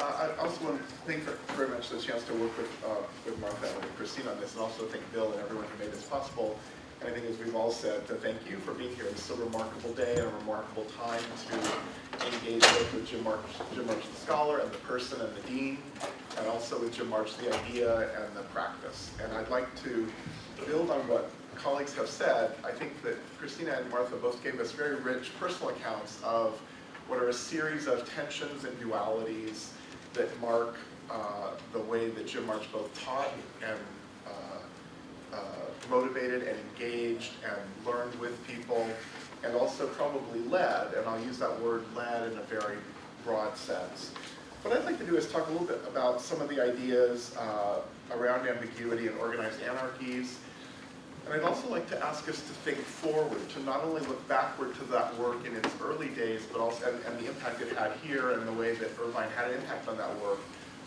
I also want to thank very much the chance to work with Martha and Christine on this, and also thank Bill and everyone who made this possible. And I think, as we've all said, to thank you for being here. It's a remarkable day and a remarkable time to engage both with Jim March the scholar and the person and the dean, and also with Jim March the idea and the practice. And I'd like to build on what colleagues have said. I think that Christina and Martha both gave us very rich personal accounts of what are a series of tensions and dualities that mark the way that Jim March both taught and motivated and engaged and learned with people, and also probably led, and I'll use that word led in a very broad sense. What I'd like to do is talk a little bit about some of the ideas around ambiguity and organized anarchies. And I'd also like to ask us to think forward, to not only look backward to that work in its early days, but also and the impact it had here and the way that Irvine had an impact on that work,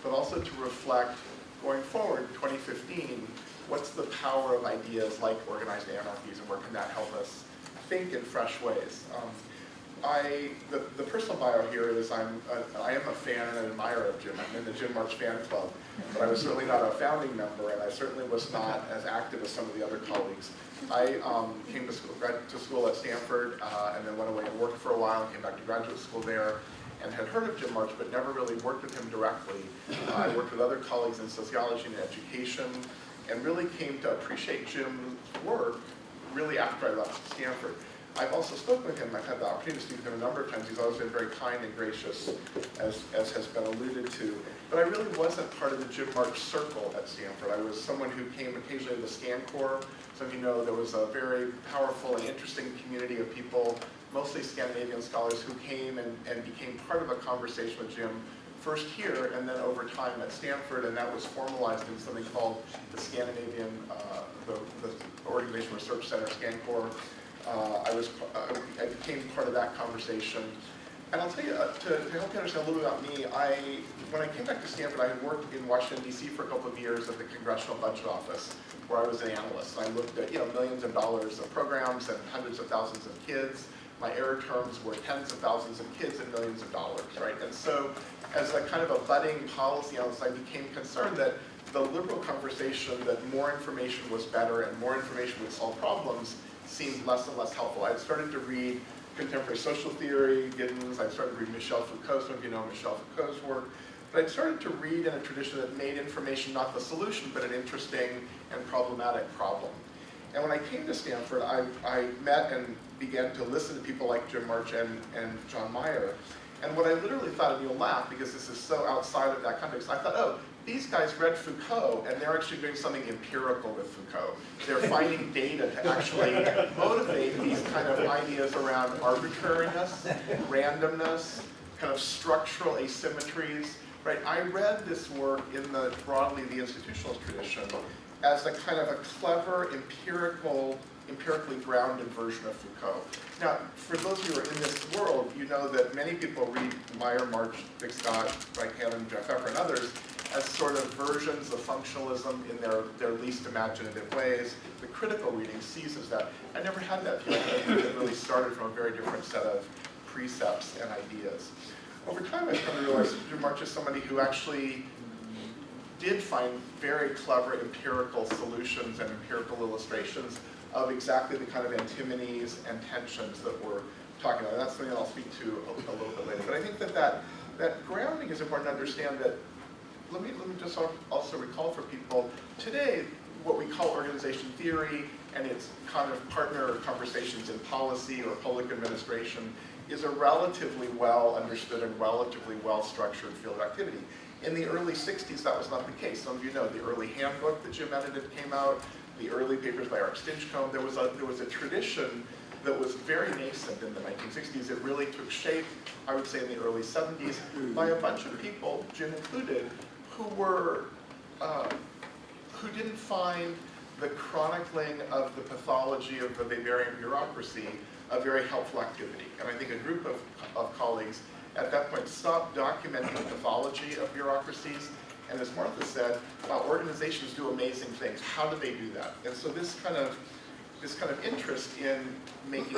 but also to reflect going forward, 2015, what's the power of ideas like organized anarchies, and where can that help us think in fresh ways? The personal bio here is I am a fan and an admirer of Jim. I'm in the Jim March fan club, but I was certainly not a founding member, and I certainly was not as active as some of the other colleagues. I came to school at Stanford, and then went away and worked for a while, and came back to graduate school there, and had heard of Jim March, but never really worked with him directly. I worked with other colleagues in sociology and education, and really came to appreciate Jim's work really after I left Stanford. I've also spoken with him. I've had the opportunity to speak with him a number of times. He's always been very kind and gracious, as has been alluded to. But I really wasn't part of the Jim March circle at Stanford. I was someone who came occasionally to the Scan Corps. Some of you know there was a very powerful and interesting community of people, mostly Scandinavian scholars, who came and became part of a conversation with Jim, first here and then over time at Stanford, and that was formalized in something called the Scandinavian, the Organization Research Center, ScanCorps. I became part of that conversation. And I'll tell you, to help you understand a little bit about me, when I came back to Stanford, I had worked in Washington, D.C. for a couple of years at the Congressional Budget Office, where I was an analyst. I looked at millions of dollars of programs and hundreds of thousands of kids. My error terms were tens of thousands of kids and millions of dollars, right? And so, as a kind of a budding policy analyst, I became concerned that the liberal conversation that more information was better and more information would solve problems seemed less and less helpful. I had started to read contemporary social theory, Giddens. I started to read Michel Foucault. Some of you know Michel Foucault's work. But I started to read in a tradition that made information not the solution, but an interesting and problematic problem. And when I came to Stanford, I met and began to listen to people like Jim March and John Mayer. And what I literally thought, and you'll laugh because this is so outside of that context, I thought, oh, these guys read Foucault, and they're actually doing something empirical with Foucault. They're finding data to actually motivate these kind of ideas around arbitrariness, randomness, kind of structural asymmetries, right? I read this work in broadly the institutionalist tradition as a kind of a clever, empirically grounded version of Foucault. Now, for those of you who are in this world, you know that many people read Meyer, March, Dick Scott, Reichheld, Jeff Pfeffer, and others as sort of versions of functionalism in their least imaginative ways. The critical reading seizes that. I never had that view. I think it really started from a very different set of precepts and ideas. Over time, I've come to realize that Jim March is somebody who actually did find very clever empirical solutions and empirical illustrations of exactly the kind of antinomies and tensions that we're talking about. And that's something that I'll speak to a little bit later. But I think that grounding is important to understand that. Let me just also recall for people, today, what we call organization theory and its kind of partner conversations in policy or public administration is a relatively well understood and relatively well structured field of activity. In the early 60s, that was not the case. Some of you know the early handbook that Jim edited came out, the early papers by Art Stinchcombe. There was a tradition that was very nascent in the 1960s. It really took shape, I would say, in the early 70s by a bunch of people, Jim included, who didn't find the chronicling of the pathology of the Weberian bureaucracy a very helpful activity. And I think a group of colleagues at that point stopped documenting the pathology of bureaucracies. And as Martha said, wow, organizations do amazing things. How do they do that? And so this kind of interest in making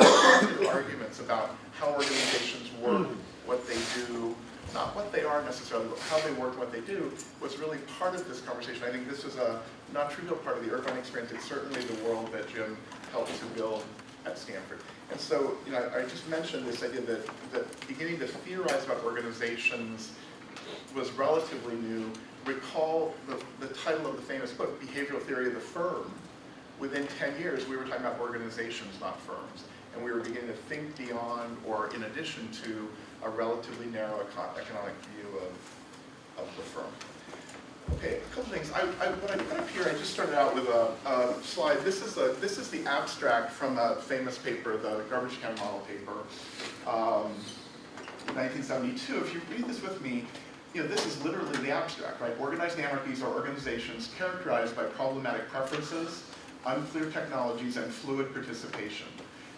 arguments about how organizations work, what they do, not what they are necessarily, but how they work and what they do, was really part of this conversation. I think this was a non-trivial part of the Irvine experience. It's certainly the world that Jim helped to build at Stanford. And so, I just mentioned this idea that beginning to theorize about organizations was relatively new. Recall the title of the famous book, Behavioral Theory of the Firm. Within 10 years, we were talking about organizations, not firms. And we were beginning to think beyond, or in addition to, a relatively narrow economic view of the firm. Okay, a couple things. What I put up here, I just started out with a slide. This is the abstract from a famous paper, the garbage can model paper, 1972. If you read this with me, this is literally the abstract, right? Organized anarchies are organizations characterized by problematic preferences, unclear technologies, and fluid participation.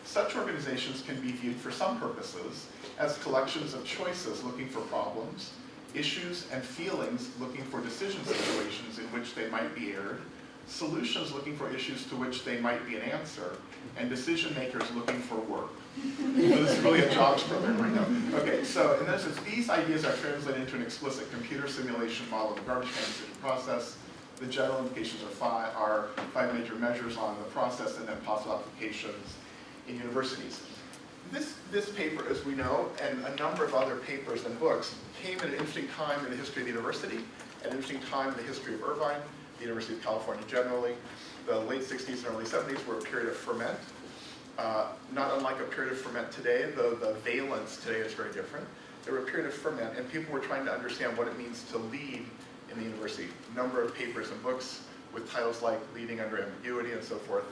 Such organizations can be viewed for some purposes as collections of choices looking for problems, issues and feelings looking for decision situations in which they might be aired, solutions looking for issues to which they might be an answer, and decision makers looking for work. So this is really a jobs program right now. Okay, so in essence, these ideas are translated into an explicit computer simulation model of the garbage can decision process. The general implications are five major measures on the process and then possible applications in universities. This paper, as we know, and a number of other papers and books, came at an interesting time in the history of the university, an interesting time in the history of Irvine, the University of California generally. The late 60s and early 70s were a period of ferment, not unlike a period of ferment today, though the valence today is very different. There were a period of ferment, and people were trying to understand what it means to lead in the university. A number of papers and books with titles like Leading Under Ambiguity and so forth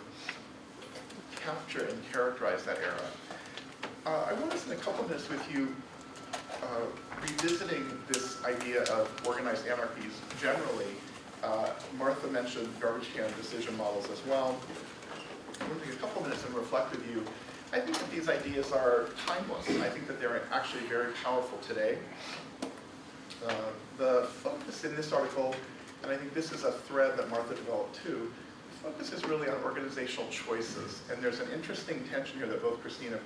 capture and characterize that era. I want to spend a couple minutes with you revisiting this idea of organized anarchies generally. Martha mentioned garbage can decision models as well. I'm going to take a couple minutes and reflect with you. I think that these ideas are timeless. I think that they're actually very powerful today. The focus in this article, and I think this is a thread that Martha developed too, the focus is really on organizational choices. And there's an interesting tension here that both Christina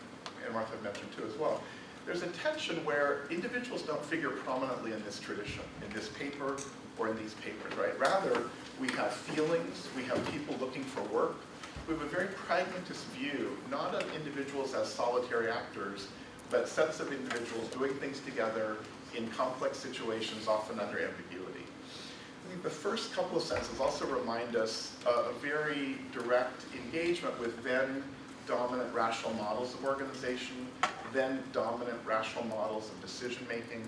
and Martha have mentioned too as well. There's a tension where individuals don't figure prominently in this tradition, in this paper or in these papers, right? Rather, we have feelings, we have people looking for work. We have a very pragmatist view, not of individuals as solitary actors, but sets of individuals doing things together in complex situations, often under ambiguity. I think the first couple of sentences also remind us of a very direct engagement with then dominant rational models of organization, then dominant rational models of decision making.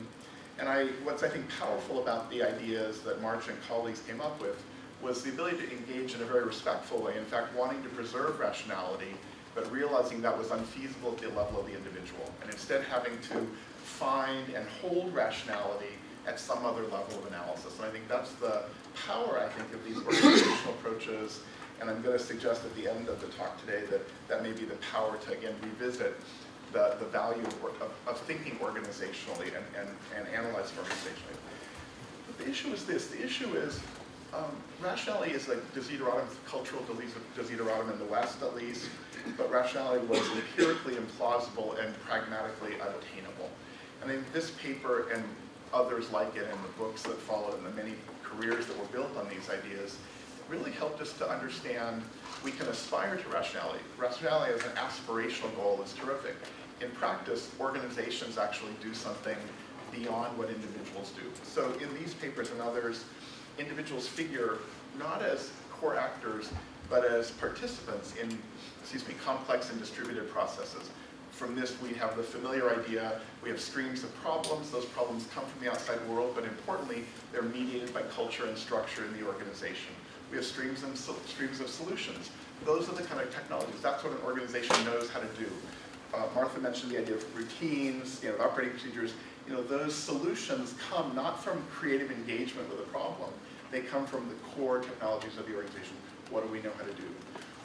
And what's I think powerful about the ideas that Marc and colleagues came up with was the ability to engage in a very respectful way, in fact wanting to preserve rationality, but realizing that was unfeasible at the level of the individual, and instead having to find and hold rationality at some other level of analysis. And I think that's the power, I think, of these organizational approaches. And I'm going to suggest at the end of the talk today that may be the power to, again, revisit the value of thinking organizationally and analyzing organizationally. But the issue is this. The issue is rationality is like desideratum, cultural desideratum in the West, at least. But rationality was empirically implausible and pragmatically unattainable. And I think this paper and others like it and the books that followed and the many careers that were built on these ideas really helped us to understand we can aspire to rationality. Rationality as an aspirational goal is terrific. In practice, organizations actually do something beyond what individuals do. So in these papers and others, individuals figure not as core actors, but as participants in, complex and distributed processes. From this, we have the familiar idea, we have streams of problems. Those problems come from the outside world, but importantly, they're mediated by culture and structure in the organization. We have streams of solutions. Those are the kind of technologies. That's what an organization knows how to do. Martha mentioned the idea of routines, operating procedures. Those solutions come not from creative engagement with a problem. They come from the core technologies of the organization. What do we know how to do?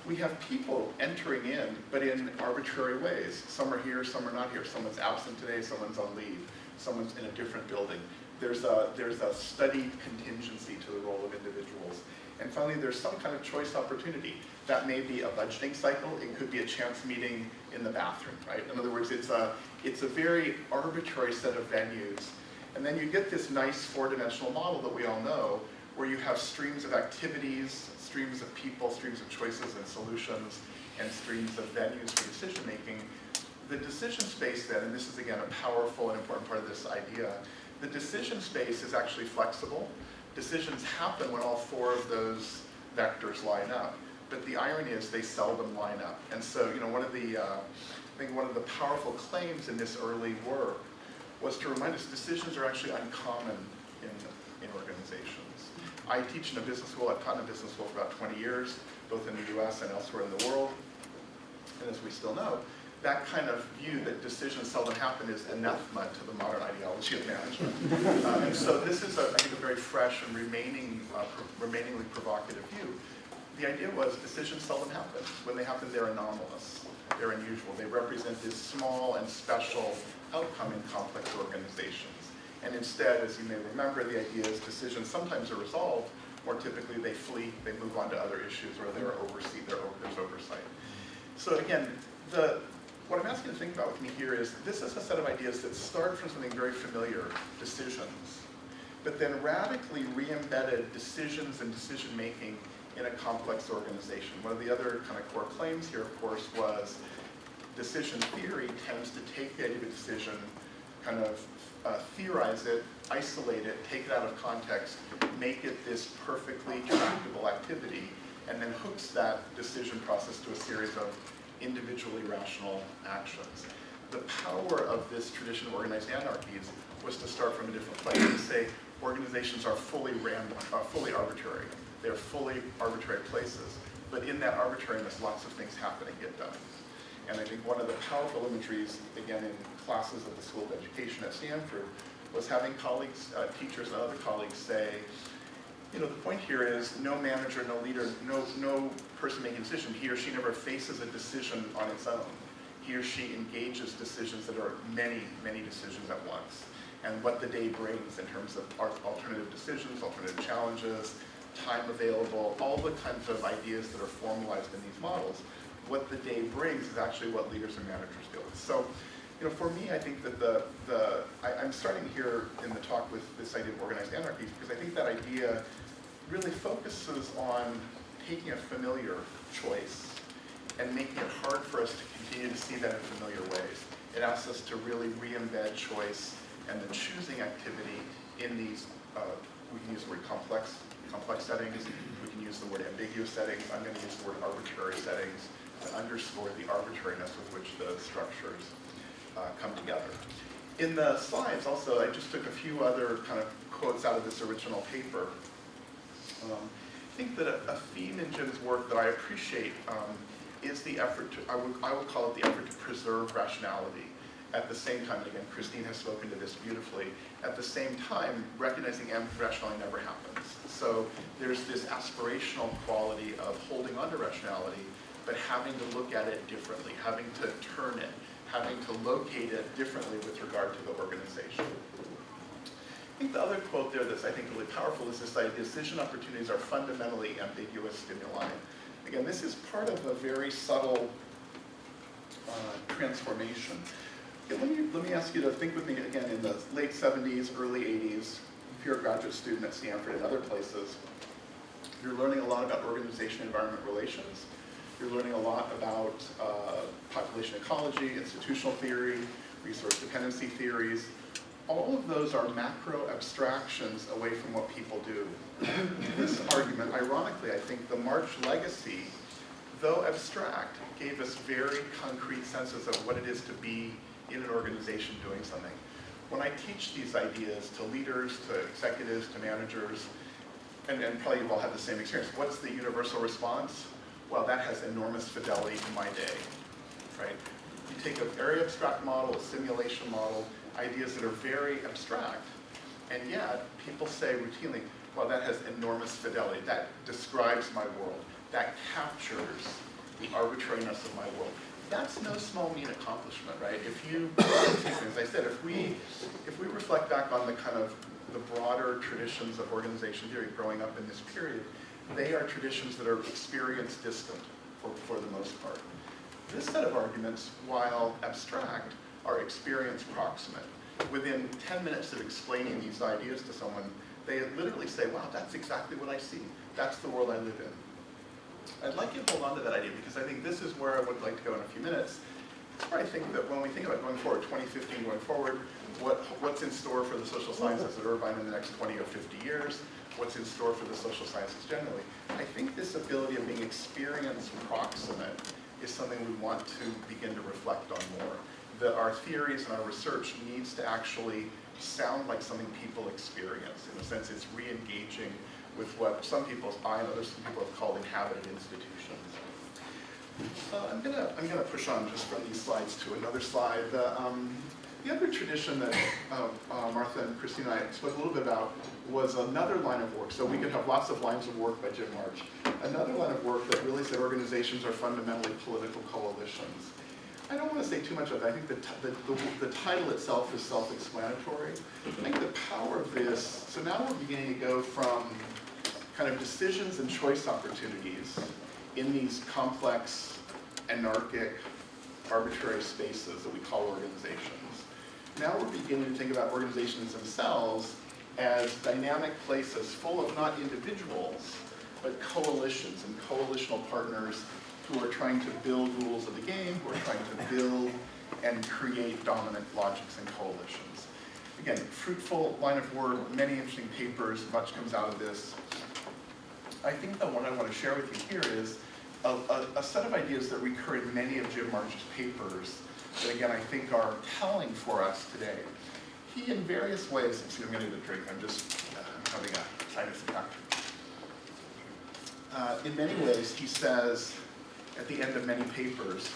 We have people entering in, but in arbitrary ways. Some are here, some are not here. Someone's absent today, someone's on leave, someone's in a different building. There's a studied contingency to the role of individuals. And finally, there's some kind of choice opportunity. That may be a budgeting cycle. It could be a chance meeting in the bathroom, right? In other words, it's a very arbitrary set of venues. And then you get this nice four-dimensional model that we all know, where you have streams of activities, streams of people, streams of choices and solutions, and streams of venues for decision making. The decision space then, and this is again a powerful and important part of this idea, the decision space is actually flexible. Decisions happen when all four of those vectors line up. But the irony is they seldom line up. And so, one of the, I think one of the powerful claims in this early work was to remind us decisions are actually uncommon in organizations. I teach in a business school. I've taught in a business school for about 20 years, both in the US and elsewhere in the world. And as we still know, that kind of view that decisions seldom happen is anathema to the modern ideology of management. And so this is, I think, a very fresh and remainingly provocative view. The idea was decisions seldom happen. When they happen, they're anomalous. They're unusual. They represent this small and special outcome in complex organizations. And instead, as you may remember, the idea is decisions sometimes are resolved. More typically, they flee. They move on to other issues, or there's oversight. So again, what I'm asking you to think about with me here is this is a set of ideas that start from something very familiar, decisions, but then radically re-embedded decisions and decision-making in a complex organization. One of the other kind of core claims here, of course, was decision theory tends to take the idea of a decision, kind of theorize it, isolate it, take it out of context, make it this perfectly tractable activity, and then hooks that decision process to a series of individually rational actions. The power of this tradition of organized anarchies was to start from a different place and say organizations are fully random, fully arbitrary. They're fully arbitrary places. But in that arbitrariness, lots of things happen and get done. And I think one of the powerful imageries, again, in classes at the School of Education at Stanford, was having colleagues, teachers and other colleagues say, the point here is no manager, no leader, no person making a decision, he or she never faces a decision on its own. He or she engages decisions that are many, many decisions at once. And what the day brings in terms of alternative decisions, alternative challenges, time available, all the kinds of ideas that are formalized in these models, what the day brings is actually what leaders and managers deal with. So, for me, I think that I'm starting here in the talk with this idea of organized anarchies because I think that idea really focuses on taking a familiar choice and making it hard for us to continue to see that in familiar ways. It asks us to really re-embed choice and the choosing activity in these, we can use the word complex settings, we can use the word ambiguous settings, I'm going to use the word arbitrary settings to underscore the arbitrariness with which the structures come together. In the slides also, I just took a few other kind of quotes out of this original paper. I think that a theme in Jim's work that I appreciate is the effort to, I would call it the effort to preserve rationality. At the same time, and again, Christine has spoken to this beautifully, at the same time, recognizing rationality never happens. So there's this aspirational quality of holding on to rationality, but having to look at it differently, having to turn it, having to locate it differently with regard to the organization. I think the other quote there that's I think really powerful is this idea, decision opportunities are fundamentally ambiguous stimuli. Again, this is part of a very subtle transformation. Okay, let me ask you to think with me again in the late 70s, early 80s, if you're a graduate student at Stanford and other places, you're learning a lot about organization-environment relations. You're learning a lot about population ecology, institutional theory, resource dependency theories. All of those are macro abstractions away from what people do. This argument, ironically, I think the March legacy, though abstract, gave us very concrete senses of what it is to be in an organization doing something. When I teach these ideas to leaders, to executives, to managers, and probably you've all had the same experience, what's the universal response? Well, that has enormous fidelity to my day, right? You take a very abstract model, a simulation model, ideas that are very abstract, and yet people say routinely, well, that has enormous fidelity. That describes my world. That captures the arbitrariness of my world. That's no small mean accomplishment, right? If you, as I said, if we reflect back on the kind of the broader traditions of organization theory growing up in this period, they are traditions that are experience distant for the most part. This set of arguments, while abstract, are experience proximate. within 10 minutes of explaining these ideas to someone, they literally say, wow, that's exactly what I see. That's the world I live in. I'd like you to hold on to that idea because I think this is where I would like to go in a few minutes. It's where I think that when we think about going forward, 2015 going forward, what's in store for the social sciences at Irvine in the next 20 or 50 years, what's in store for the social sciences generally. I think this ability of being experience proximate is something we want to begin to reflect on more. That our theories and our research needs to actually sound like something people experience. In a sense, it's re-engaging with what some people, I and others, some people have called inhabited institutions. I'm gonna push on just from these slides to another slide. The other tradition that Martha and Christina and I spoke a little bit about was another line of work. So we could have lots of lines of work by Jim March. Another line of work that really said organizations are fundamentally political coalitions. I don't want to say too much of that. I think the title itself is self-explanatory. I think the power of this, so now we're beginning to go from kind of decisions and choice opportunities in these complex, anarchic, arbitrary spaces that we call organizations. Now we're beginning to think about organizations themselves as dynamic places full of not individuals, but coalitions and coalitional partners who are trying to build rules of the game, who are trying to build and create dominant logics and coalitions. Again, fruitful line of work, many interesting papers, much comes out of this. I think the one I want to share with you here is a set of ideas that recur in many of Jim March's papers that, again, I think are telling for us today. He, in various ways, excuse me, I'm going to need a drink, I'm just having a sinus attack. In many ways, he says, at the end of many papers,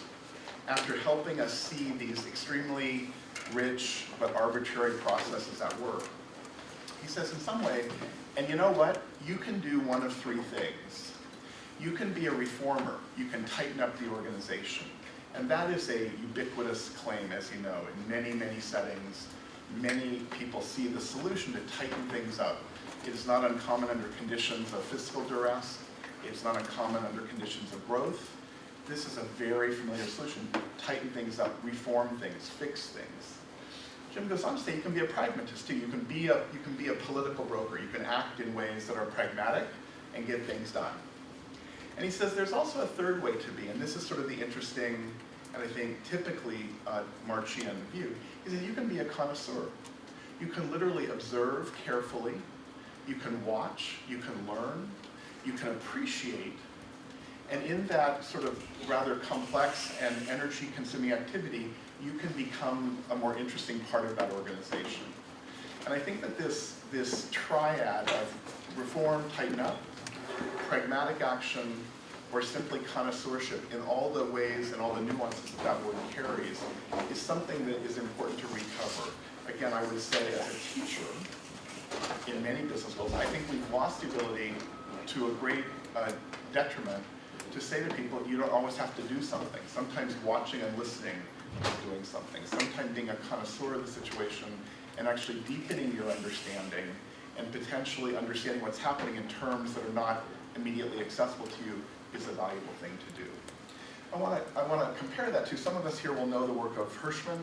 after helping us see these extremely rich but arbitrary processes at work, he says in some way, and you know what? You can do one of three things. You can be a reformer. You can tighten up the organization. And that is a ubiquitous claim, as you know, in many, many settings. Many people see the solution to tighten things up. It is not uncommon under conditions of fiscal duress. It's not uncommon under conditions of growth. This is a very familiar solution. Tighten things up, reform things, fix things. Jim goes on to say you can be a pragmatist too. You can be a political broker. You can act in ways that are pragmatic and get things done. And he says there's also a third way to be, and this is sort of the interesting, and I think typically Marchian view. He says you can be a connoisseur. You can literally observe carefully. You can watch. You can learn. You can appreciate. And in that sort of rather complex and energy-consuming activity, you can become a more interesting part of that organization. And I think that this triad of reform, tighten up, pragmatic action, or simply connoisseurship in all the ways and all the nuances that that word carries is something that is important to recover. Again, I would say as a teacher in many business schools, I think we've lost the ability to a great detriment to say to people, you don't always have to do something. Sometimes watching and listening is doing something. Sometimes being a connoisseur of the situation and actually deepening your understanding and potentially understanding what's happening in terms that are not immediately accessible to you is a valuable thing to do. I want to compare that to, some of us here will know the work of Hirschman,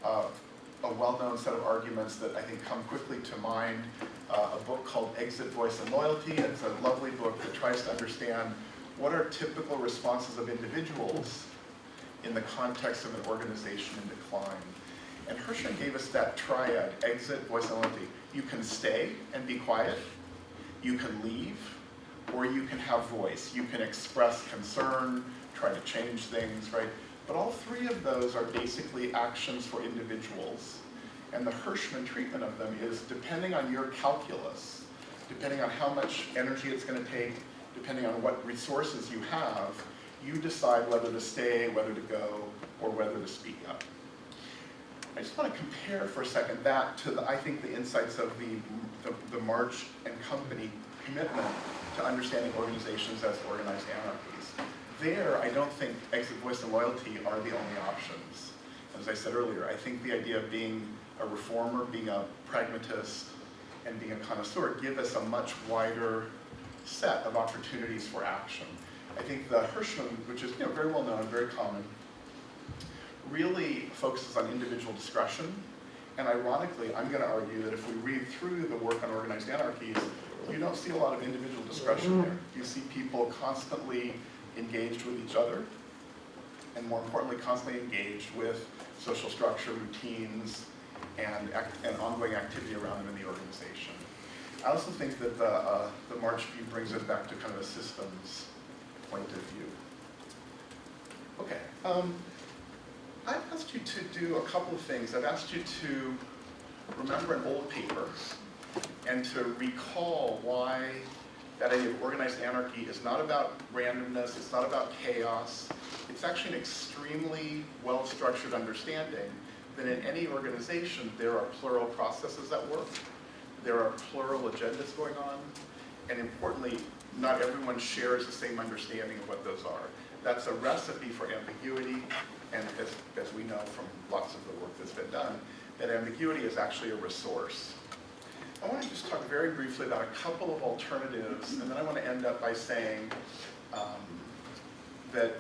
a well-known set of arguments that I think come quickly to mind, a book called Exit, Voice, and Loyalty. It's a lovely book that tries to understand what are typical responses of individuals in the context of an organization in decline. And Hirschman gave us that triad, exit, voice, and loyalty. You can stay and be quiet, you can leave, or you can have voice. You can express concern, try to change things, right? But all three of those are basically actions for individuals. And the Hirschman treatment of them is depending on your calculus, depending on how much energy it's going to take, depending on what resources you have, you decide whether to stay, whether to go, or whether to speak up. I just want to compare for a second that to, I think, the insights of the March and company commitment to understanding organizations as organized anarchies. There, I don't think exit, voice, and loyalty are the only options. As I said earlier, I think the idea of being a reformer, being a pragmatist, and being a connoisseur give us a much wider set of opportunities for action. I think the Hirschman, which is very well known, very common, really focuses on individual discretion And ironically, I'm going to argue that if we read through the work on organized anarchies, you don't see a lot of individual discretion there. You see people constantly engaged with each other, and more importantly, constantly engaged with social structure, routines, and ongoing activity around them in the organization. I also think that the March view brings us back to kind of a systems point of view. Okay, I've asked you to do a couple of things. I've asked you to remember an old paper and to recall why that idea of organized anarchy is not about randomness, it's not about chaos. It's actually an extremely well-structured understanding that in any organization there are plural processes at work, there are plural agendas going on, and importantly, not everyone shares the same understanding of what those are. That's a recipe for ambiguity, and as we know from lots of the work that's been done, that ambiguity is actually a resource. I want to just talk very briefly about a couple of alternatives, and then I want to end up by saying that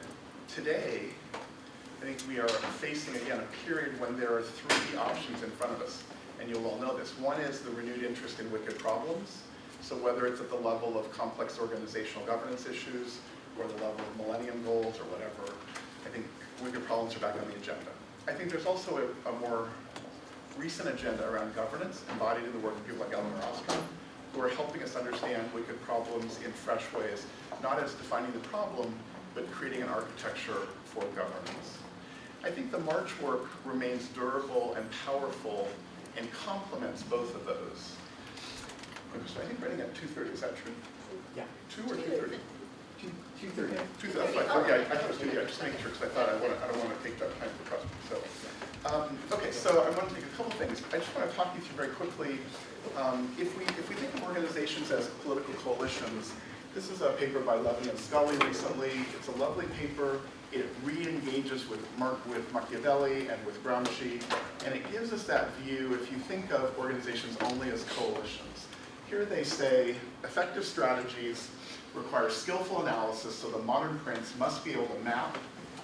today, I think we are facing, again, a period when there are three options in front of us, and you'll all know this. One is the renewed interest in wicked problems. So whether it's at the level of complex organizational governance issues, or the level of millennium goals, or whatever, I think wicked problems are back on the agenda. I think there's also a more recent agenda around governance, embodied in the work of people like Eleanor Ostrom, who are helping us understand wicked problems in fresh ways, not as defining the problem, but creating an architecture for governance. I think the March work remains durable and powerful and complements both of those. So I think writing at 2:30, is that true? Yeah. 2 or 2:30? 2:30. 2:30, that's fine. Oh, yeah, I thought it was 2, yeah, just making sure, because I don't want to take that time for questions. So, okay, so I want to take a couple things. I just want to talk you through very quickly. If we think of organizations as political coalitions, this is a paper by Levy and Scully recently. It's a lovely paper. It re-engages with Machiavelli and with Gramsci, and it gives us that view if you think of organizations only as coalitions. Here they say, effective strategies require skillful analysis, so the modern prince must be able to map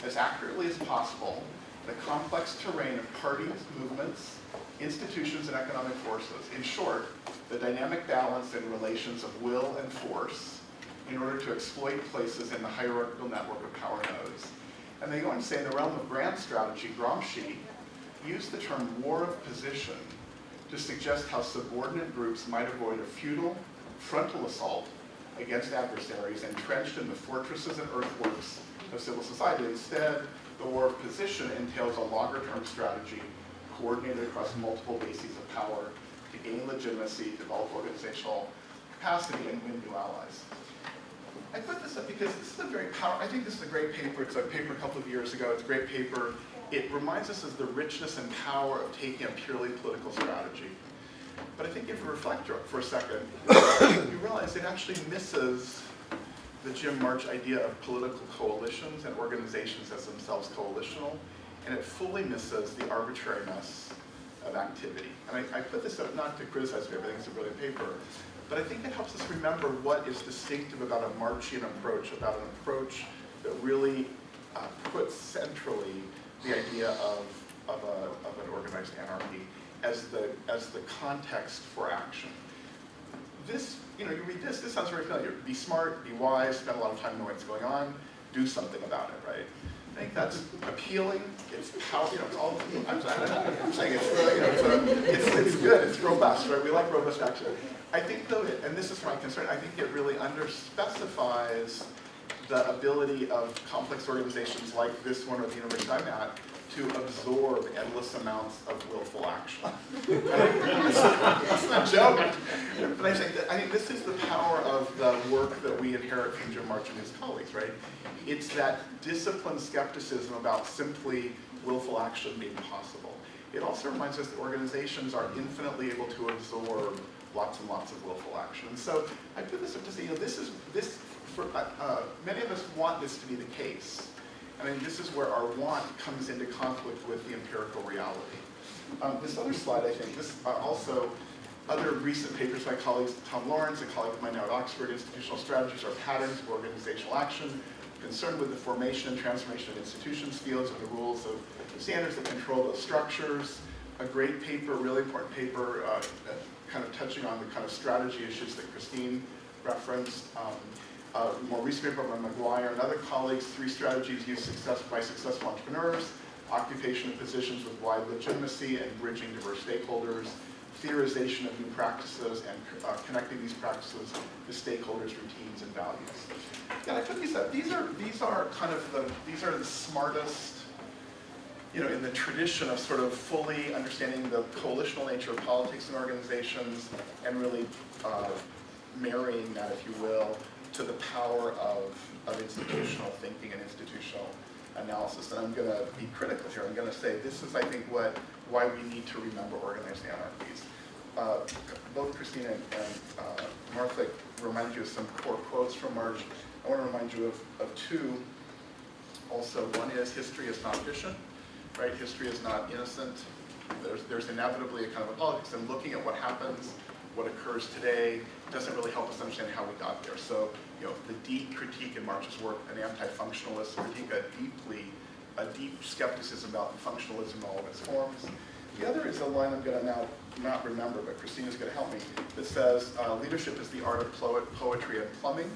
as accurately as possible the complex terrain of parties, movements, institutions, and economic forces. In short, the dynamic balance and relations of will and force in order to exploit places in the hierarchical network of power nodes. And they go on to say, in the realm of grand strategy, Gramsci used the term war of position to suggest how subordinate groups might avoid a futile, frontal assault against adversaries entrenched in the fortresses and earthworks of civil society. Instead, the war of position entails a longer-term strategy coordinated across multiple bases of power to gain legitimacy, develop organizational capacity, and win new allies. I put this up because this is a very I think this is a great paper. It's a paper a couple of years ago. It's a great paper. It reminds us of the richness and power of taking a purely political strategy. But I think if you reflect for a second, you realize it actually misses the Jim March idea of political coalitions and organizations as themselves coalitional, and it fully misses the arbitrariness of activity. And I put this up not to criticize me, I think it's a brilliant paper, but I think it helps us remember what is distinctive about a Marchian approach, about an approach that really puts centrally the idea of an organized anarchy as the context for action. This, you read this sounds very familiar. Be smart, be wise, spend a lot of time knowing what's going on, do something about it, right? I think that's appealing. It's powerful. It's all. I'm saying it's good. It's robust, right? We like robust action. I think though, and this is my concern. I think it really underspecifies the ability of complex organizations like this one or the university I'm at to absorb endless amounts of willful action. It's not a joke, but I think this is the power of the work that we inherit from Jim March and his colleagues, right? It's that disciplined skepticism about simply willful action being possible. It also reminds us that organizations are infinitely able to absorb lots and lots of willful action. And so I put this up to say, many of us want this to be the case. I mean, this is where our want comes into conflict with the empirical reality. This other slide, I think, this also other recent papers by colleagues, Tom Lawrence, a colleague of mine now at Oxford, institutional strategies are patterns of organizational action, concerned with the formation and transformation of institutions, fields, and the rules of standards that control those structures. a great paper, really important paper, kind of touching on the kind of strategy issues that Christine referenced. More recent paper by McGuire and other colleagues, 3 strategies used by successful entrepreneurs, occupation of positions with wide legitimacy and bridging diverse stakeholders, theorization of new practices, and connecting these practices to stakeholders' routines and values. Yeah, I put these up. These are kind of these are the smartest, in the tradition of sort of fully understanding the coalitional nature of politics and organizations, and really marrying that, if you will, to the power of institutional thinking and institutional analysis. And I'm going to be critical here. I'm going to say this is, I think, why we need to remember organized anarchies. Both Christina and Martha reminded you of some core quotes from Marc. I want to remind you of 2. Also, one is history is not efficient, right? History is not innocent. There's inevitably a kind of a politics, and looking at what happens, what occurs today, doesn't really help us understand how we got there. So, the deep critique in Marc's work, an anti-functionalist critique, a deep skepticism about functionalism in all of its forms. The other is a line I'm going to now not remember, but Christina's going to help me, that says leadership is the art of poetry and plumbing.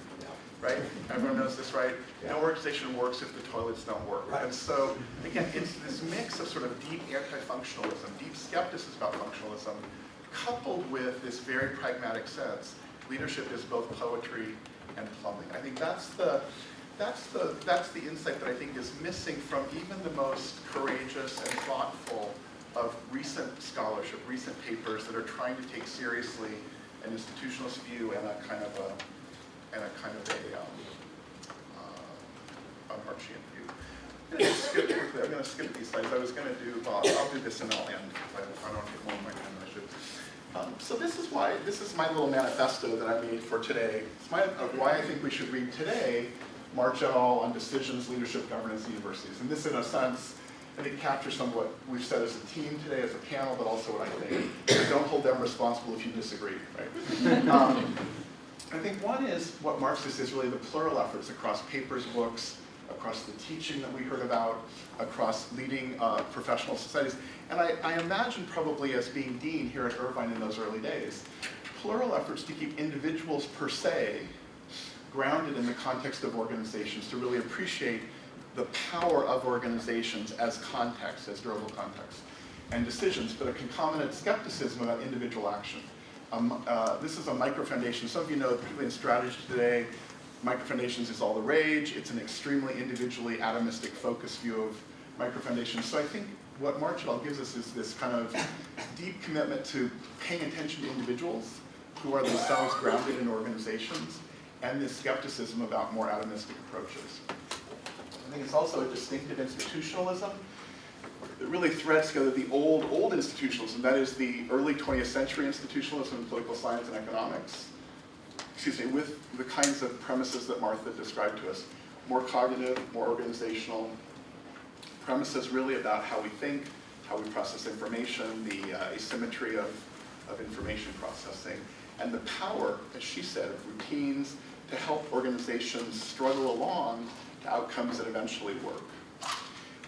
Right? Everyone knows this, right? No organization works if the toilets don't work. Right. And so, again, it's this mix of sort of deep anti-functionalism, deep skepticism about functionalism, coupled with this very pragmatic sense. Leadership is both poetry and plumbing. I think that's the insight that I think is missing from even the most courageous and thoughtful of recent scholarship, recent papers that are trying to take seriously an institutionalist view and a kind of a Marxian view. I'm going to skip these slides. I was going to do, I'll do this and I'll end. I don't get more of my time than I should. So this is my little manifesto that I made for today. It's why I think we should read today, March et al. On decisions, leadership, governance, and universities. And this, in a sense, I think captures some of what we've said as a team today, as a panel, but also what I think. I don't hold them responsible if you disagree, right? I think one is what Marc says is really the plural efforts across papers, books, across the teaching that we heard about, across leading professional societies. And I imagine probably as being dean here at Irvine in those early days, plural efforts to keep individuals per se grounded in the context of organizations, to really appreciate the power of organizations as context, as durable context, and decisions, but a concomitant skepticism about individual action. This is a micro-foundation. Some of you know, particularly in strategy today, micro-foundations is all the rage. It's an extremely individually atomistic focused view of micro-foundations. So I think what Marc et al. Gives us is this kind of deep commitment to paying attention to individuals who are themselves grounded in organizations, and this skepticism about more atomistic approaches. I think it's also a distinctive institutionalism that really threads together the old institutionalism, that is the early 20th century institutionalism in political science and economics, with the kinds of premises that Martha described to us. More cognitive, more organizational, premises really about how we think, how we process information, the asymmetry of information processing, and the power, as she said, of routines to help organizations struggle along to outcomes that eventually work.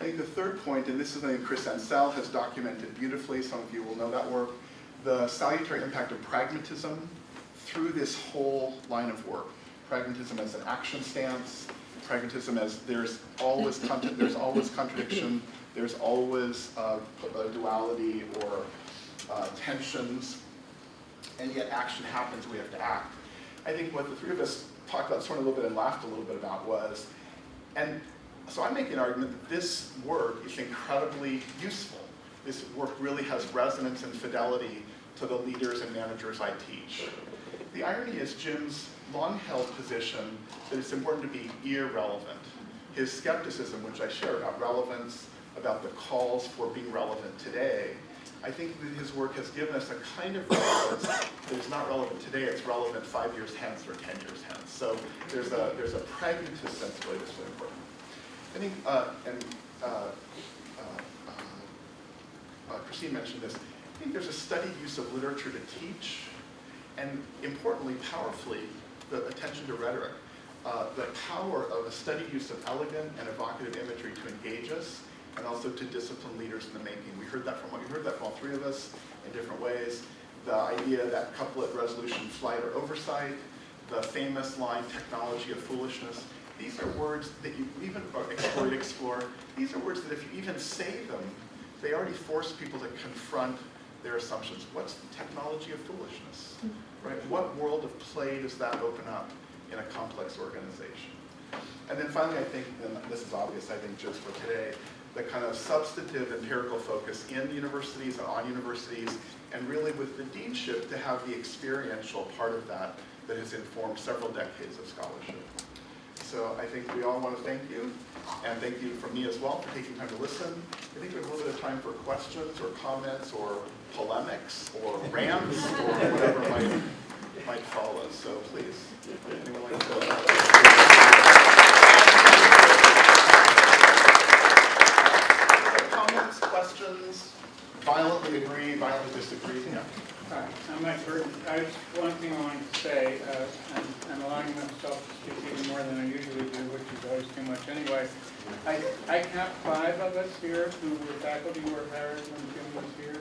I think the third point, and this is something Chris Ansel has documented beautifully, some of you will know that work, the salutary impact of pragmatism through this whole line of work. Pragmatism as an action stance, pragmatism as there's always contradiction, there's always a duality or tensions, and yet action happens, we have to act. I think what the three of us talked about sort of a little bit and laughed a little bit about was, and so I'm making an argument that this work is incredibly useful. This work really has resonance and fidelity to the leaders and managers I teach. The irony is Jim's long-held position that it's important to be irrelevant. His skepticism, which I share about relevance, about the calls for being relevant today, I think that his work has given us a kind of relevance that is not relevant today, it's relevant 5 years hence or 10 years hence. So there's a pragmatist sensibility that's really important. I think, Christine mentioned this, I think there's a studied use of literature to teach, and importantly, powerfully, the attention to rhetoric. The power of a studied use of elegant and evocative imagery to engage us and also to discipline leaders in the making. We heard that from all three of us in different ways. The idea that couplet, resolution, flight, or oversight, the famous line, technology of foolishness, these are words that you even explore. These are words that if you even say them, they already force people to confront their assumptions. What's the technology of foolishness? Right? What world of play does that open up in a complex organization? And then finally, I think, and this is obvious, I think, just for today, the kind of substantive empirical focus in universities and on universities, and really with the deanship to have the experiential part of that that has informed several decades of scholarship. So I think we all want to thank you, and thank you from me as well for taking time to listen. I think we have a little bit of time for questions or comments or polemics or rants or whatever might follow. So please, anyone like to? Comments, questions, violently agree, violently disagree? Yeah. Hi, I'm Mike Burton. One thing I wanted to say, I'm allowing myself to speak even more than I usually do, which is always too much anyway. I count 5 of us here who were faculty who were hired when Jim was here.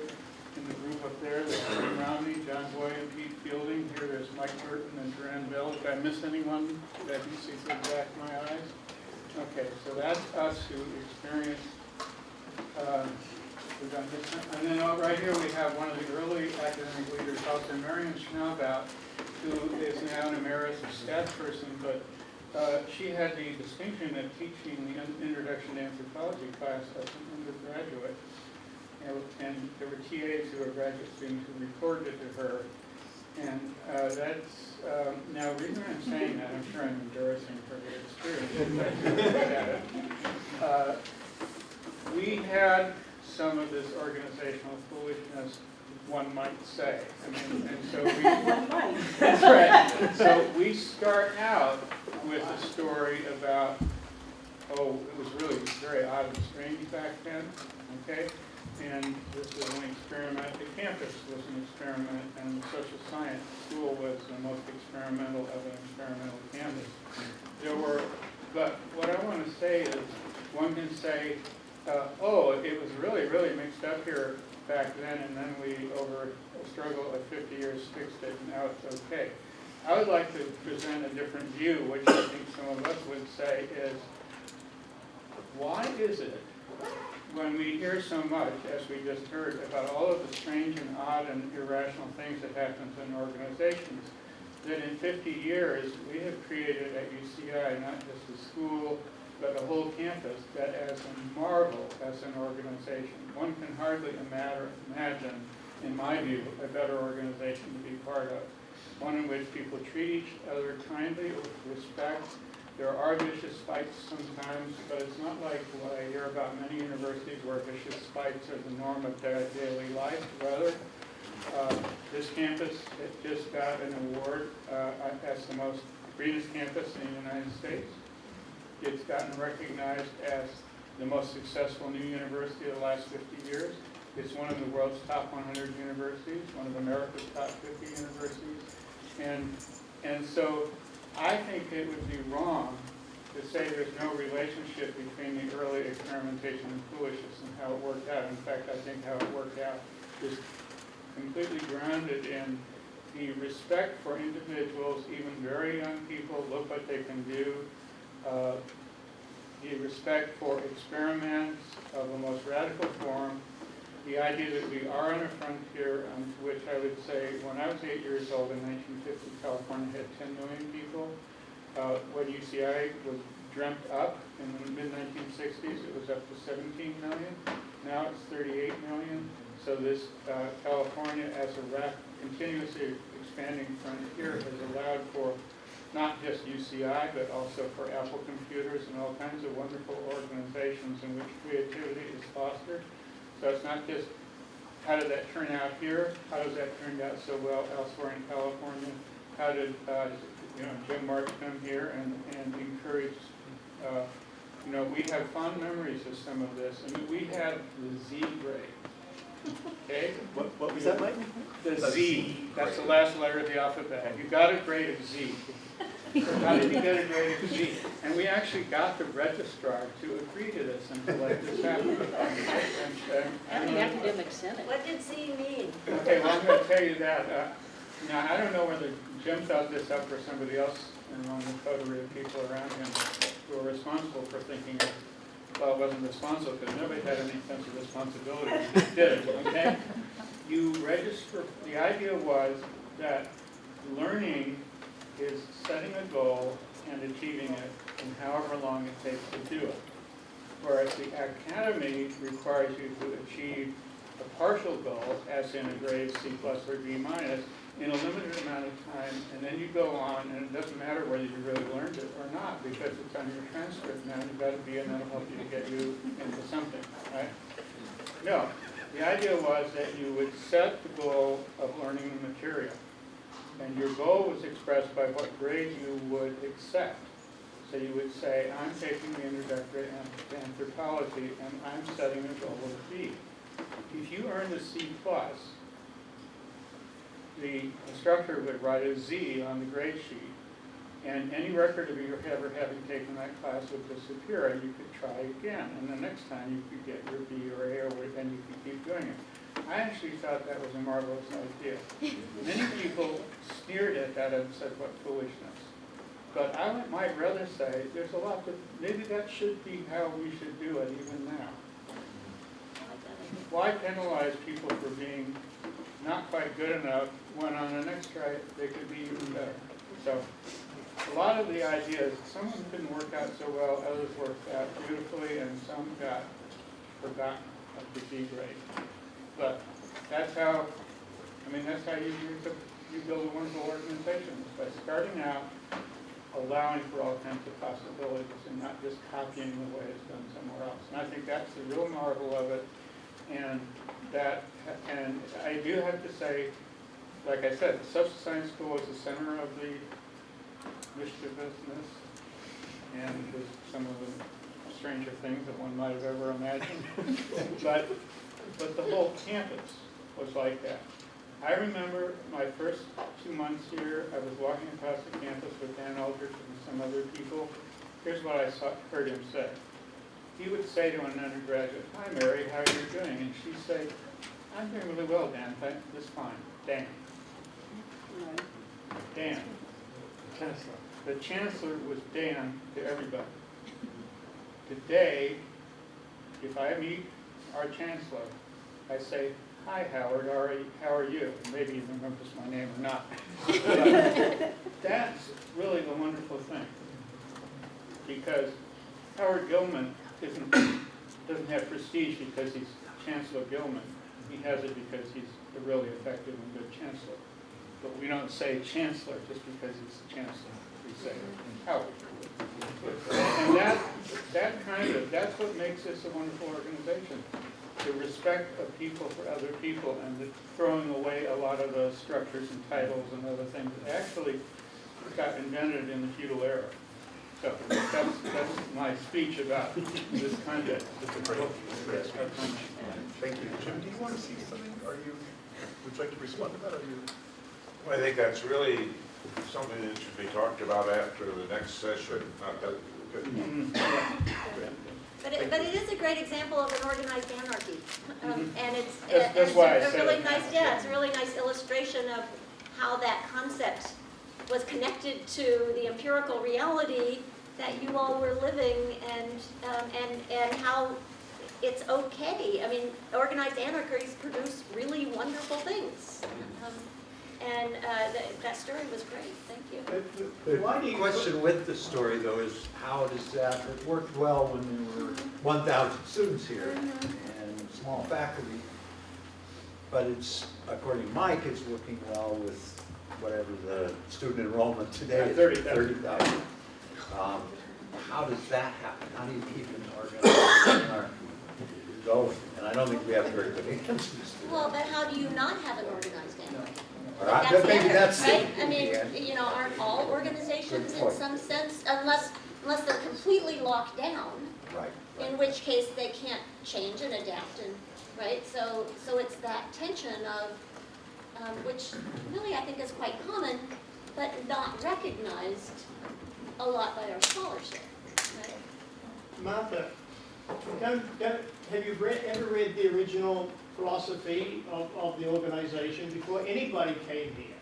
In the group up there, there's Jim Romney, John Boyd, and Pete Fielding. Here there's Mike Burton and Duran Bell. Did I miss anyone that you see through the back of my eyes? Okay, so that's us who experienced and then right here we have one of the early academic leaders, also Marion Schnaubau, who is now an emeritus staff person, but she had the distinction of teaching the Introduction to Anthropology class as an undergraduate. And there were TAs who were graduate students who reported it to her. And that's, now the reason I'm saying that, I'm sure I'm embarrassing her, but it's true. We had some of this organizational foolishness, one might say. I mean, and so we, that's right. So we start out with a story about, oh, it was really very odd and strange back then, okay? And this was an experiment. The campus was an experiment, and the social science school was the most experimental of an experimental campus. There were, but what I want to say is, one can say, oh, it was really, really mixed up here back then, and then we, over a struggle of 50 years, fixed it, and now it's okay. I would like to present a different view, which I think some of us would say is, why is it, when we hear so much, as we just heard, about all of the strange and odd and irrational things that happen in organizations, that in 50 years, we have created at UCI, not just a school, but a whole campus that as a marvel as an organization. One can hardly imagine, in my view, a better organization to be part of. One in which people treat each other kindly, with respect. There are vicious fights sometimes, but it's not like what I hear about many universities where vicious fights are the norm of their daily life. Rather, this campus just got an award as the most greenest campus in the United States. It's gotten recognized as the most successful new university of the last 50 years. It's one of the world's top 100 universities, one of America's top 50 universities. And so I think it would be wrong to say there's no relationship between the early experimentation and foolishness and how it worked out. In fact, I think how it worked out is completely grounded in the respect for individuals, even very young people, look what they can do. The respect for experiments of the most radical form, the idea that we are on a frontier to which I would say, when I was 8 years old in 1950, California had 10 million people. When UCI was dreamt up in the mid-1960s, it was up to 17 million. Now it's 38 million. So this California, as a continuously expanding frontier, has allowed for not just UCI, but also for Apple computers and all kinds of wonderful organizations in which creativity is fostered. So it's not just, how did that turn out here? How does that turn out so well elsewhere in California? How did Jim Marc come here and encourage, we have fond memories of some of this. I mean, we had the Z grade. Okay? What was that, Mike? The Z. That's the last letter of the alphabet. You got a grade of Z. So how did you get a grade of C? And we actually got the registrar to agree to this until like this happened. How do you have to do McSenate? What did C mean? Okay, well, I'm going to tell you that. Now, I don't know whether Jim thought this up or somebody else among the coterie of people around him who were responsible for thinking of, well, it wasn't responsible because nobody had any sense of responsibility. Did it, okay? You register, the idea was that learning is setting a goal and achieving it in however long it takes to do it. Whereas the academy requires you to achieve a partial goal, as in a grade C plus or D minus, in a limited amount of time, and then you go on, and it doesn't matter whether you really learned it or not, because it's on your transcript now, you've got to be, and that'll help you to get you into something, right? No, the idea was that you would set the goal of learning the material, and your goal was expressed by what grade you would accept. So you would say, I'm taking the introductory to anthropology, and I'm setting a goal of B. If you earn the C plus, the instructor would write a Z on the grade sheet, and any record of you ever having taken that class would disappear, and you could try again. And the next time you could get your B or A, or then you could keep doing it. I actually thought that was a marvelous idea. Many people sneered at that and said, what foolishness. But I might rather say, there's a lot that, maybe that should be how we should do it even now. Why penalize people for being not quite good enough when on the next try they could be even better? So a lot of the ideas, some of them didn't work out so well, others worked out beautifully, and some got forgotten at the D grade. But that's how, I mean, that's how you build a wonderful organization, is by starting out, allowing for all kinds of possibilities and not just copying the way it's done somewhere else. And I think that's the real marvel of it. And I do have to say, like I said, the social science school is the center of the mischievousness and some of the stranger things that one might have ever imagined. but the whole campus was like that. I remember my first 2 months here, I was walking across the campus with Dan Aldrich and some other people. Here's what I heard him say. He would say to an undergraduate, "Hi Mary, how are you doing?" And she'd say, "I'm doing really well, Dan, just fine." Dan. Dan. Chancellor. The chancellor was Dan to everybody. Today, if I meet our chancellor, I say, "Hi Howard, how are you?" Maybe he remembers my name or not. But that's really the wonderful thing. Because Howard Gilman doesn't have prestige because he's Chancellor Gilman. He has it because he's a really effective and good chancellor. But we don't say chancellor just because he's the chancellor. We say Howard. And that's what makes this a wonderful organization. The respect of people for other people, and the throwing away a lot of the structures and titles and other things that actually got invented in the feudal era. So that's my speech about this context. Thank you. Jim, do you want to see something? Would you like to respond to that? Well, I think that's really something that should be talked about after the next session. Not that, But it is a great example of an organized anarchy. And it's That's why I a said really it. nice, it's a really nice illustration of how that concept was connected to the empirical reality that you all were living, and how it's okay. I mean, organized anarchies produce really wonderful things. And that story was great. Thank you. The question with the story, though, is how does that, it worked well when there were 1,000 students here and small faculty, but it's, according to Mike, it's working well with whatever the student enrollment today is, 30,000. How does that happen? How do you keep an organization going? And I don't think we have very good answers to that. Well, but how do you not have an organized anarchy? Maybe that's right? I mean, aren't all organizations in some sense, unless they're completely locked down, right. in which case they can't change and adapt, and right? So it's that tension of, which really I think is quite common but not recognized a lot by our scholarship, right? Martha, have you ever read the original philosophy of the organization before anybody came here?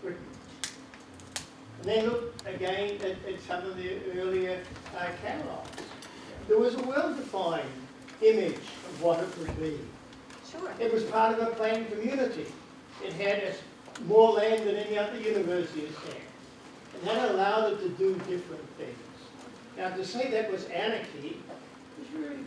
And then look again at some of the earlier catalogs. There was a well-defined image of what it would be. Sure. It was part of a planned community. It had more land than any other university has had. And that allowed it to do different things. Now, to say that was anarchy is really,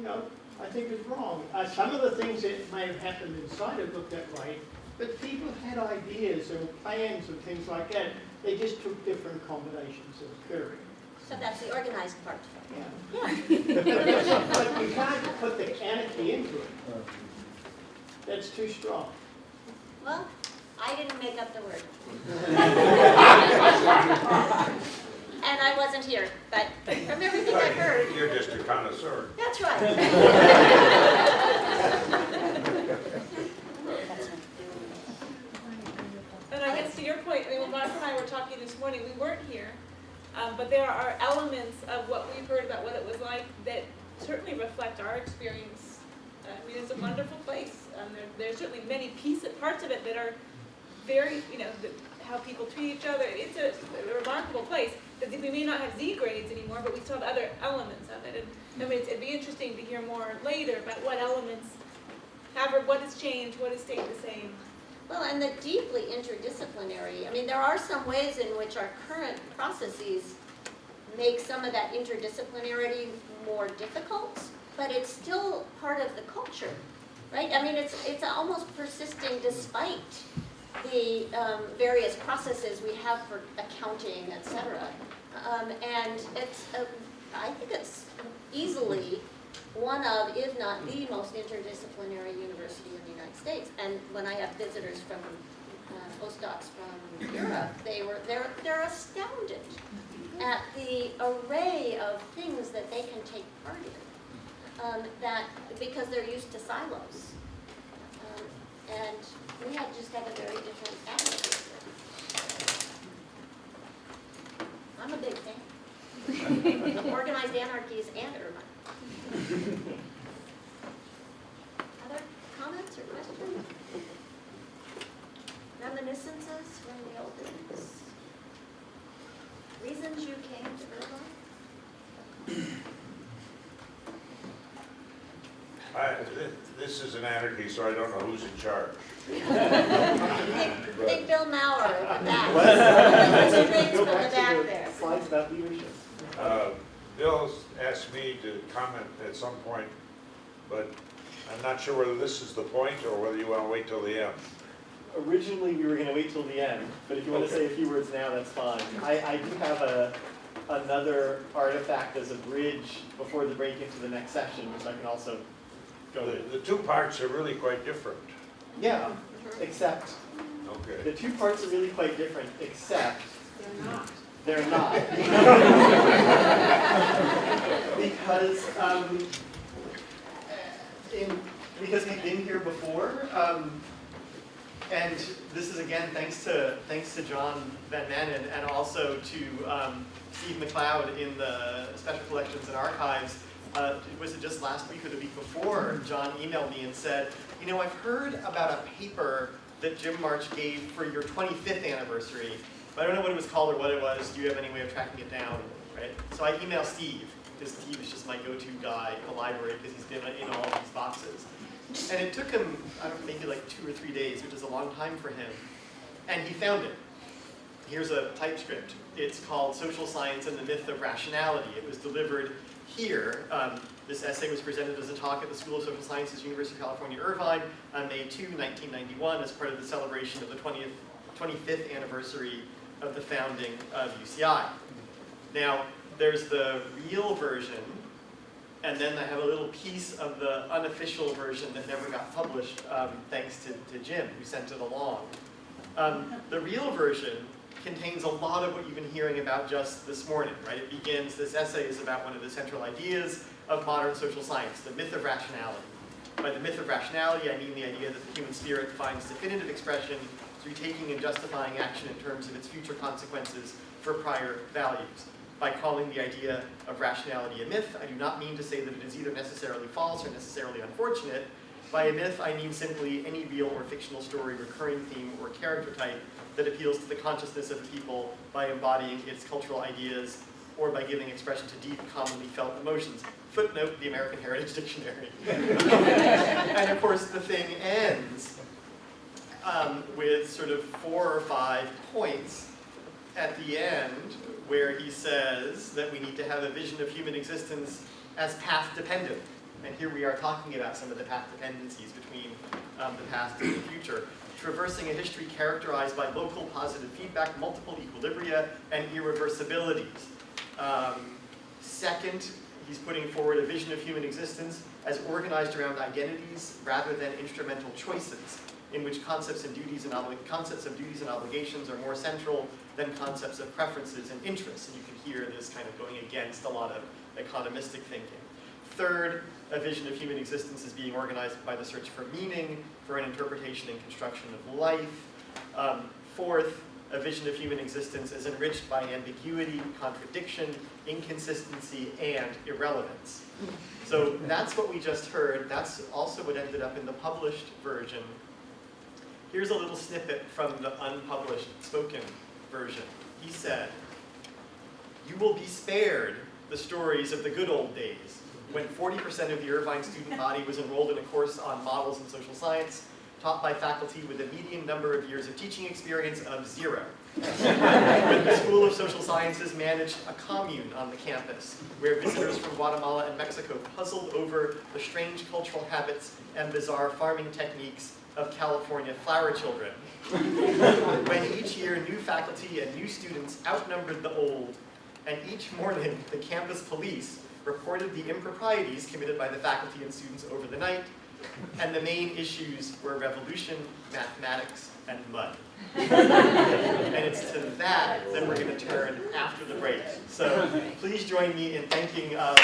I think is wrong. Some of the things that may have happened inside it looked that way, but people had ideas and plans and things like that. They just took different combinations of occurring. So that's the organized part. Yeah. Yeah. But you can't put the anarchy into it. That's too strong. Well, I didn't make up the word. And I wasn't here, but from everything I've heard, You're just a connoisseur. that's right. And I guess to your point, I mean, when Marc and I were talking this morning, we weren't here, but there are elements of what we've heard about what it was like that certainly reflect our experience. I mean, it's a wonderful place. There's certainly many parts of it that are very, how people treat each other. It's a remarkable place. We may not have Z grades anymore, but we still have other elements of it. And I mean, it'd be interesting to hear more later about what elements what has changed, what has stayed the same. Well, and the deeply interdisciplinary, I mean, there are some ways in which our current processes make some of that interdisciplinarity more difficult, but it's still part of the culture, right? I mean, it's almost persisting despite the various processes we have for accounting, et cetera. And I think it's easily one of, if not the most interdisciplinary university in the United States. And when I have visitors from postdocs from Europe, they're astounded at the array of things that they can take part in, because they're used to silos. And we just have a very different attitude. I'm a big fan of organized anarchies and Irvine. Other comments or questions? Reminiscences from the old days? Reasons you came to Irvine? This is an anarchy, so I don't know who's in charge. Big Bill Maurer at the back. Two drinks from the back there. Slides about leadership. Bill asked me to comment at some point, but I'm not sure whether this is the point or whether you want to wait till the end. Originally, we were going to wait till the end, but if you want to say a few words now, that's fine. I do have another artifact as a bridge before the break into the next session, which I can also go with. The two parts are really quite different. Yeah, except Okay. the two parts are really quite different, except they're not. Because we've been here before, and this is again thanks to John Van Manen and also to Steve McLeod in the Special Collections and Archives. Was it just last week or the week before? John emailed me and said, I've heard about a paper that Jim March gave for your 25th anniversary, but I don't know what it was called or what it was. Do you have any way of tracking it down? Right? So I emailed Steve, because Steve is just my go-to guy in the library because he's been in all of these boxes. And it took him, I don't know, maybe like 2 or 3 days, which is a long time for him. And he found it. Here's a typescript. It's called Social Science and the Myth of Rationality. It was delivered here. This essay was presented as a talk at the School of Social Sciences, University of California, Irvine, on May 2, 1991, as part of the celebration of the 25th anniversary of the founding of UCI. Now, there's the real version, and then I have a little piece of the unofficial version that never got published, thanks to Jim, who sent it along. The real version contains a lot of what you've been hearing about just this morning, right? It begins, this essay is about one of the central ideas of modern social science, the myth of rationality. By the myth of rationality, I mean the idea that the human spirit finds definitive expression through taking and justifying action in terms of its future consequences for prior values. By calling the idea of rationality a myth, I do not mean to say that it is either necessarily false or necessarily unfortunate. By a myth, I mean simply any real or fictional story, recurring theme, or character type that appeals to the consciousness of a people by embodying its cultural ideas or by giving expression to deep, commonly felt emotions. Footnote, the American Heritage Dictionary. And of course, the thing ends with sort of 4 or 5 points at the end where he says that we need to have a vision of human existence as path-dependent. And here we are talking about some of the path dependencies between the past and the future. Traversing a history characterized by local positive feedback, multiple equilibria, and irreversibilities. Second, he's putting forward a vision of human existence as organized around identities rather than instrumental choices, in which concepts of duties and obligations are more central than concepts of preferences and interests. And you can hear this kind of going against a lot of economistic thinking. Third, a vision of human existence is being organized by the search for meaning, for an interpretation and construction of life. Fourth, a vision of human existence is enriched by ambiguity, contradiction, inconsistency, and irrelevance. So that's what we just heard. That's also what ended up in the published version. Here's a little snippet from the unpublished spoken version. He said, "You will be spared the stories of the good old days, when 40% of the Irvine student body was enrolled in a course on models in social science, taught by faculty with a median number of years of teaching experience of 0. When the School of Social Sciences managed a commune on the campus, where visitors from Guatemala and Mexico puzzled over the strange cultural habits and bizarre farming techniques of California flower children. When each year new faculty and new students outnumbered the old, and each morning the campus police reported the improprieties committed by the faculty and students over the night, and the main issues were revolution, mathematics, and mud." And it's to that we're going to turn after the break. So please join me in thanking the host.